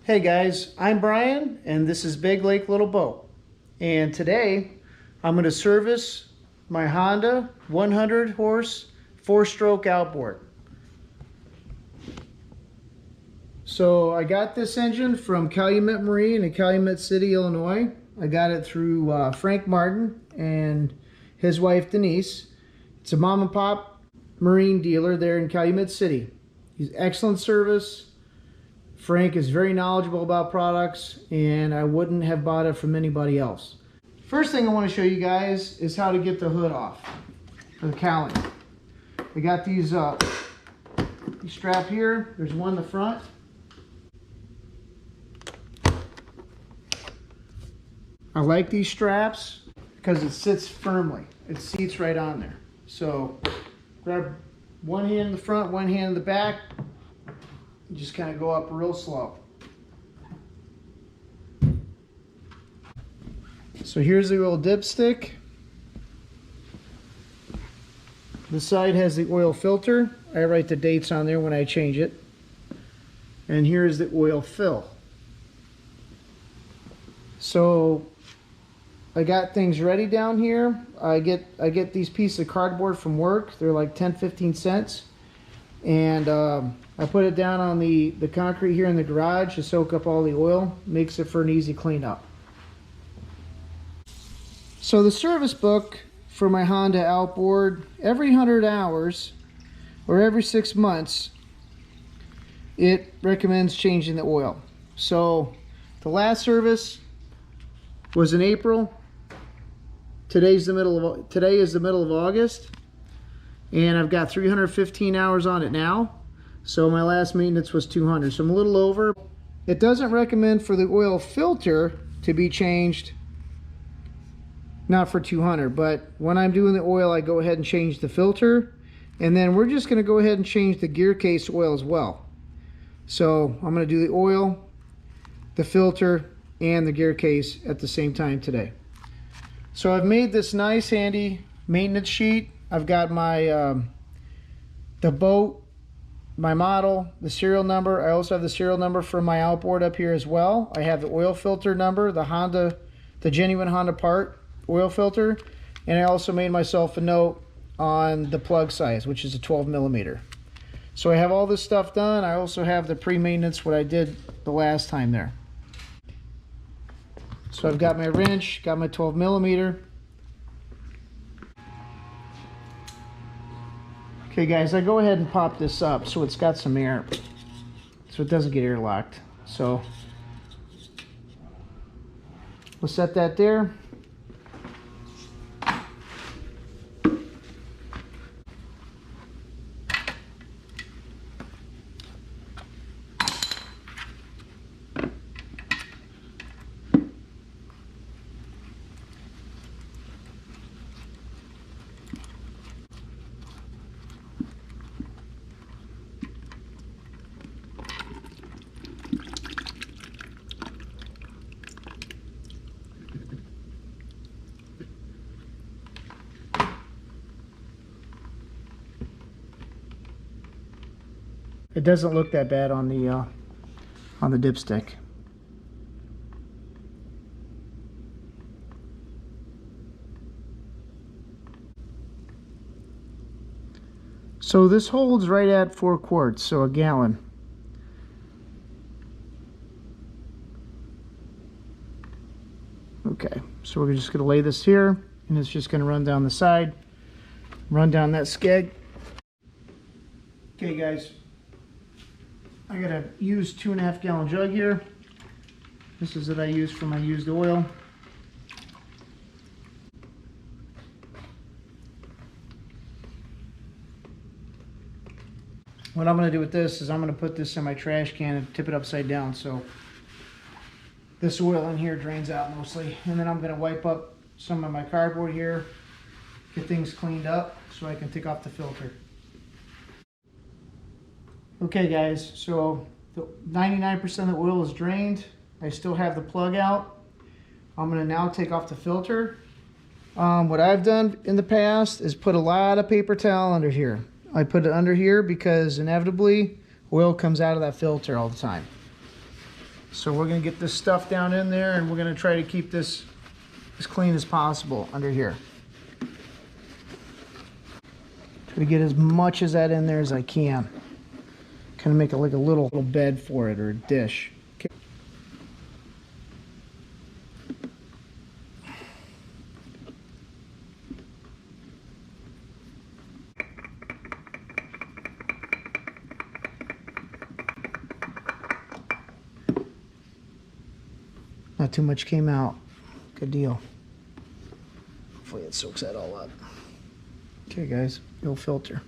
Hey guys, I'm Brian and this is Big Lake Little Boat. And today I'm going to service my Honda 100 horse 4-stroke outboard. So I got this engine from Calumet Marine in Calumet City, Illinois. I got it through Frank Martin and his wife Denise. It's a mom and pop marine dealer there in Calumet City. He's excellent service. Frank is very knowledgeable about products, and I wouldn't have bought it from anybody else. First thing I want to show you guys is how to get the hood off of the cowling. I got these strap here. There's one in the front. I like these straps because it sits firmly. It seats right on there. So grab one hand in the front, one hand in the back. Just kind of go up real slow. So here's the oil dipstick. The side has the oil filter. I write the dates on there when I change it. And here's the oil fill. So I got things ready down here. I get these pieces of cardboard from work. They're like 10-15 cents. And I put it down on the concrete here in the garage to soak up all the oil. Makes it for an easy cleanup. So the service book for my Honda Outboard, every 100 hours or every 6 months, it recommends changing the oil. So the last service was in April. Today is the middle of August. And I've got 315 hours on it now. So my last maintenance was 200. So I'm a little over. It doesn't recommend for the oil filter to be changed, not for 200. But when I'm doing the oil, I go ahead and change the filter. And then we're just going to go ahead and change the gear case oil as well. So I'm going to do the oil, the filter, and the gear case at the same time today. So I've made this nice handy maintenance sheet. I've got my the boat, my model, the serial number. I also have the serial number for my outboard up here as well. I have the oil filter number, the genuine Honda part oil filter, and I also made myself a note on the plug size, which is a 12mm. So I have all this stuff done. I also have the pre-maintenance, what I did the last time there. So I've got my wrench, got my 12mm. Okay guys, I go ahead and pop this up so it's got some air, so it doesn't get airlocked. So we'll set that there. It doesn't look that bad on the dipstick. So this holds right at 4 quarts, so a gallon. Okay, so we're just going to lay this here, and it's just going to run down the side, run down that skeg. Okay guys, I got a used 2.5 gallon jug here. This is what I use for my used oil. What I'm going to do with this is I'm going to put this in my trash can and tip it upside down so this oil in here drains out mostly. And then I'm going to wipe up some of my cardboard here, get things cleaned up so I can take off the filter. Okay guys, so 99% of the oil is drained. I still have the plug out. I'm going to now take off the filter. What I've done in the past is put a lot of paper towel under here. I put it under here because inevitably oil comes out of that filter all the time. So we're going to get this stuff down in there, and we're going to try to keep this as clean as possible under here. Try to get as much of that in there as I can. Kind of make it like a little bed for it, or a dish. Okay. Not too much came out. Good deal. Hopefully it soaks that all up. Okay guys, no filter.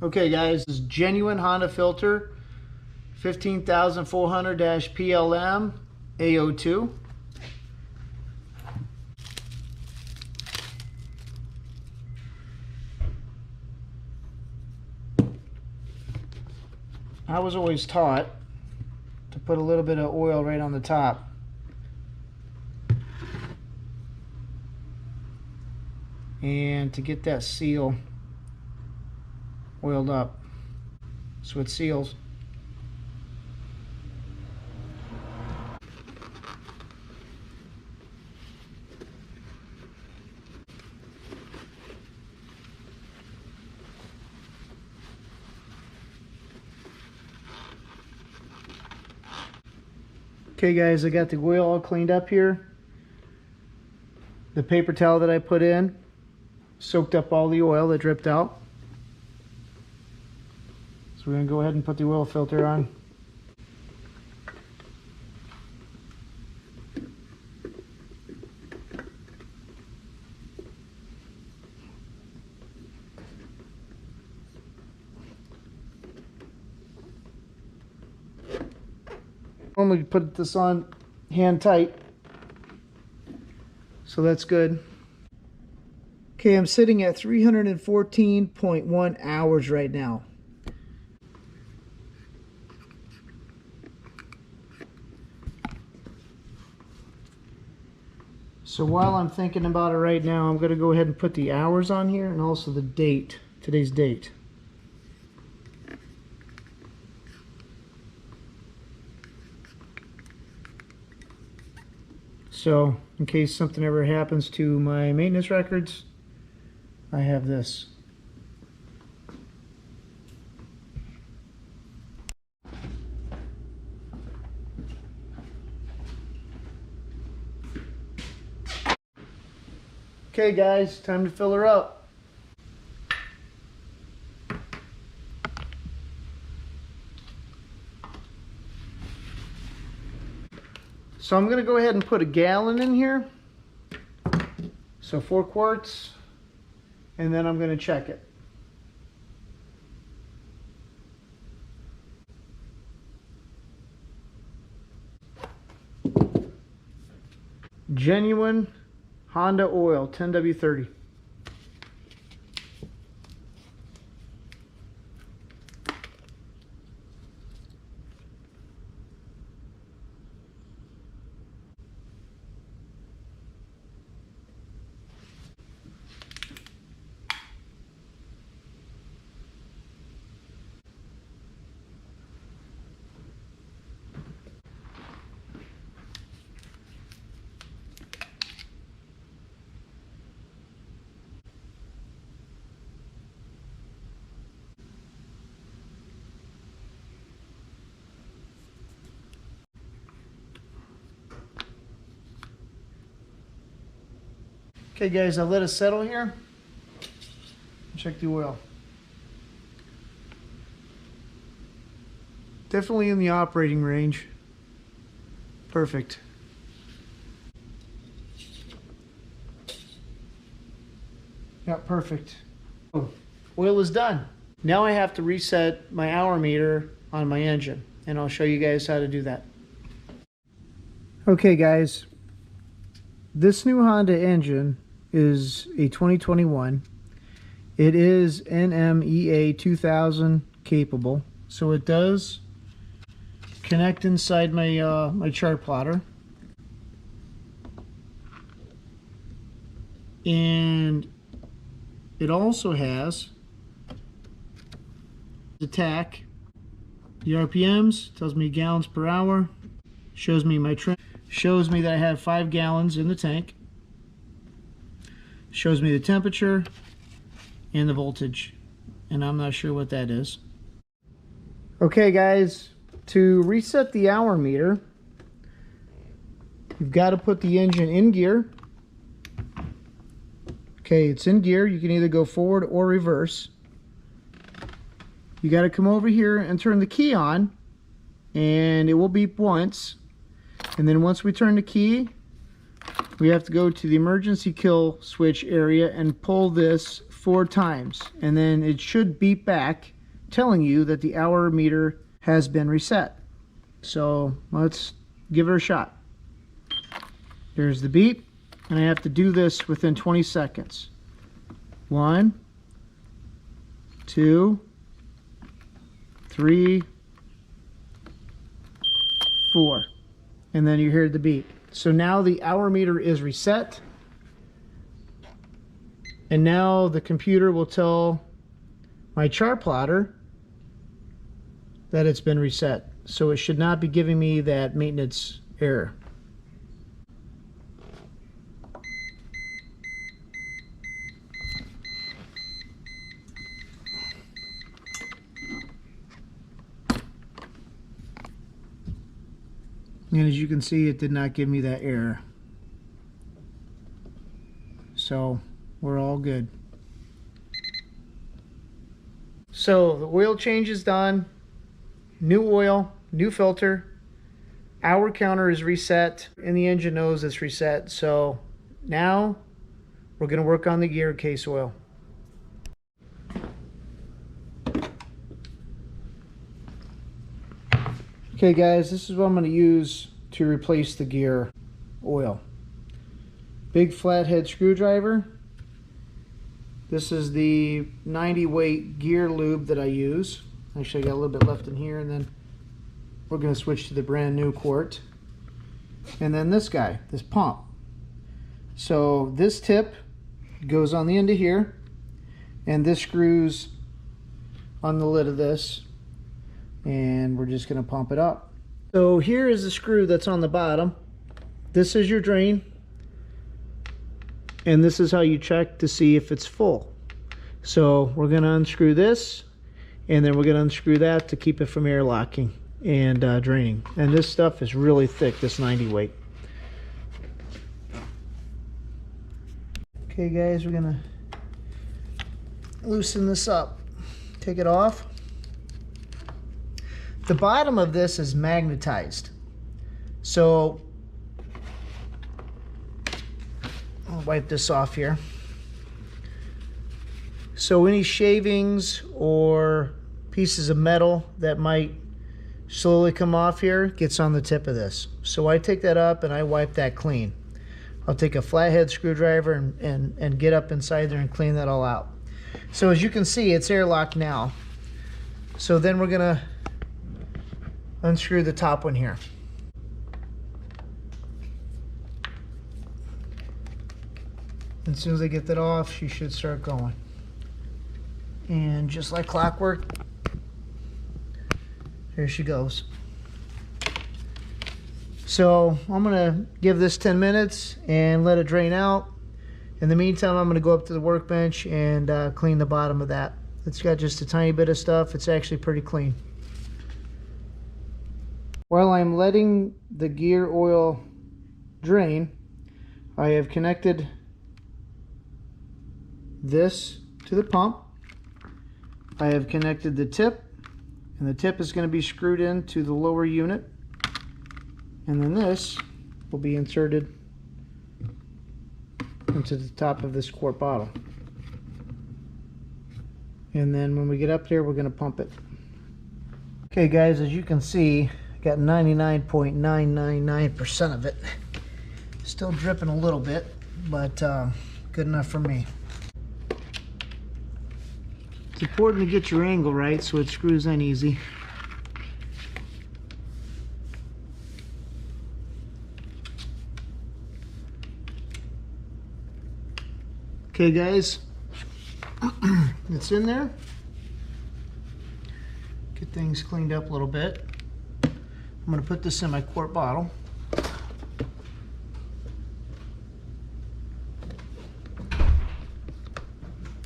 Okay guys, this is genuine Honda filter, 15400-PLM AO2. I was always taught to put a little bit of oil right on the top. And to get that seal oiled up so it seals. Okay guys, I got the oil all cleaned up here. The paper towel that I put in soaked up all the oil that dripped out. So we're going to go ahead and put the oil filter on. Normally put this on hand tight, so that's good. Okay, I'm sitting at 314.1 hours right now. So while I'm thinking about it right now, I'm going to go ahead and put the hours on here and also the date, today's date. So in case something ever happens to my maintenance records, I have this. Okay guys, time to fill her up. So I'm going to go ahead and put a gallon in here. So 4 quarts. And then I'm going to check it. Genuine Honda oil, 10W30. Okay guys, I'll let it settle here. Check the oil. Definitely in the operating range. Perfect. Yeah, perfect. Oh, oil is done. Now I have to reset my hour meter on my engine, and I'll show you guys how to do that. Okay guys, this new Honda engine is a 2021. It is NMEA 2000 capable, so it does connect inside my my chart plotter, and it also has The tach, the RPMs, tells me gallons per hour, shows me my trim, shows me that I have 5 gallons in the tank, shows me the temperature and the voltage, and I'm not sure what that is. Okay guys, to reset the hour meter, you've got to put the engine in gear. Okay, it's in gear. You can either go forward or reverse. You got to come over here and turn the key on, and it will beep once. And then once we turn the key, we have to go to the emergency kill switch area and pull this 4 times. And then it should beep back telling you that the hour meter has been reset. So let's give it a shot. There's the beep, and I have to do this within 20 seconds. 1, 2, 3, 4, and then you hear the beep. So now the hour meter is reset, and now the computer will tell my chart plotter that it's been reset. So it should not be giving me that maintenance error. And as you can see, it did not give me that error. So we're all good. So the oil change is done. New oil, new filter. Hour counter is reset, and the engine knows it's reset. So now we're going to work on the gear case oil. Okay guys, this is what I'm going to use to replace the gear oil. Big flathead screwdriver. This is the 90 weight gear lube that I use. Actually, I got a little bit left in here, and then we're going to switch to the brand new quart. And then this guy, this pump. So this tip goes on the end of here, and this screws on the lid of this. And we're just going to pump it up. So here is the screw that's on the bottom. This is your drain, and this is how you check to see if it's full. So we're going to unscrew this, and then we're going to unscrew that to keep it from air locking and draining. And this stuff is really thick, this 90 weight. Okay guys, we're going to loosen this up. Take it off. The bottom of this is magnetized. So I'll wipe this off here. So any shavings or pieces of metal that might slowly come off here gets on the tip of this. So I take that up and I wipe that clean. I'll take a flathead screwdriver and get up inside there and clean that all out. So as you can see, it's airlocked now. So then we're gonna unscrew the top one here. As soon as I get that off, she should start going. And just like clockwork, here she goes. So I'm gonna give this 10 minutes and let it drain out. In the meantime, I'm gonna go up to the workbench and clean the bottom of that. It's got just a tiny bit of stuff. It's actually pretty clean. While I'm letting the gear oil drain, I have connected this to the pump. I have connected the tip, and the tip is going to be screwed into the lower unit, and then this will be inserted into the top of this quart bottle. And then when we get up there, we're going to pump it. Okay guys, as you can see, got 99.999% of it. Still dripping a little bit, but good enough for me. It's important to get your angle right so it screws in easy. Okay guys, it's in there. Get things cleaned up a little bit. I'm going to put this in my quart bottle.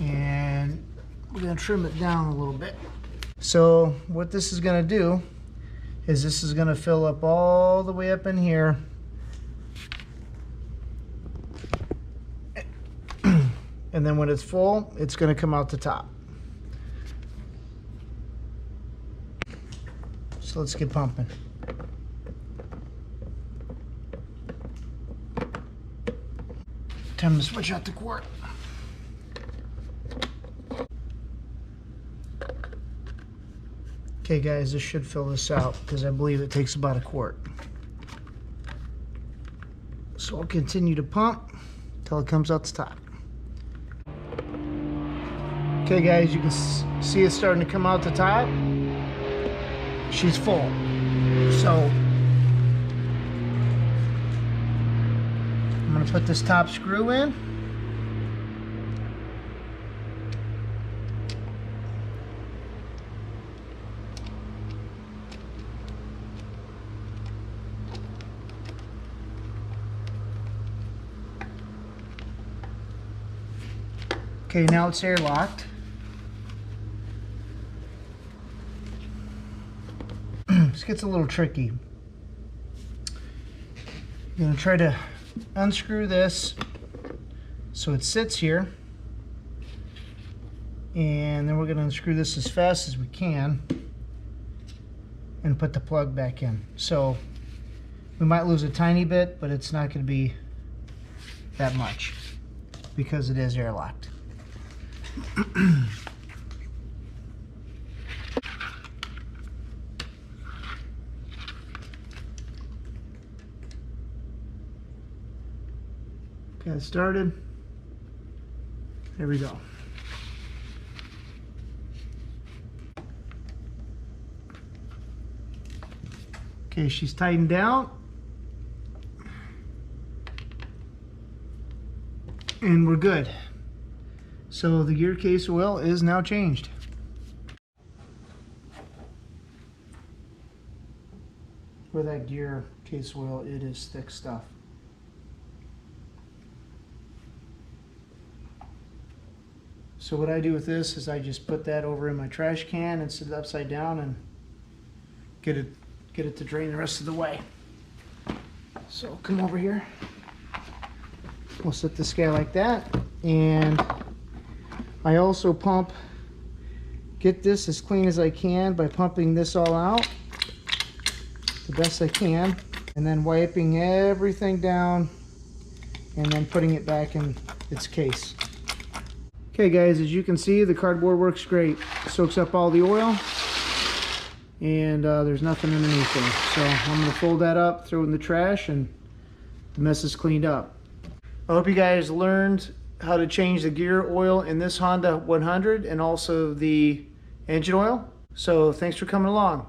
And we're going to trim it down a little bit. So what this is going to do is this is going to fill up all the way up in here. And then when it's full, it's going to come out the top. So let's get pumping. Time to switch out the quart. Okay guys, this should fill this out because I believe it takes about a quart. So I'll continue to pump until it comes out the top. Okay guys, you can see it starting to come out the top. She's full. So I'm going to put this top screw in. Okay, now it's airlocked. This gets a little tricky. I'm going to try to unscrew this so it sits here. And then we're going to unscrew this as fast as we can and put the plug back in. So we might lose a tiny bit, but it's not going to be that much because it is airlocked. Got it started. There we go. Okay, she's tightened down. And we're good. So the gear case oil is now changed. For that gear case oil, it is thick stuff. So what I do with this is I just put that over in my trash can and sit it upside down and get it to drain the rest of the way. So come over here. We'll set this guy like that, and I also pump, get this as clean as I can by pumping this all out the best I can, and then wiping everything down and then putting it back in its case. Okay guys, as you can see, the cardboard works great. Soaks up all the oil, and there's nothing underneath there. So I'm going to fold that up, throw it in the trash, and the mess is cleaned up. I hope you guys learned how to change the gear oil in this Honda 100 and also the engine oil. So thanks for coming along.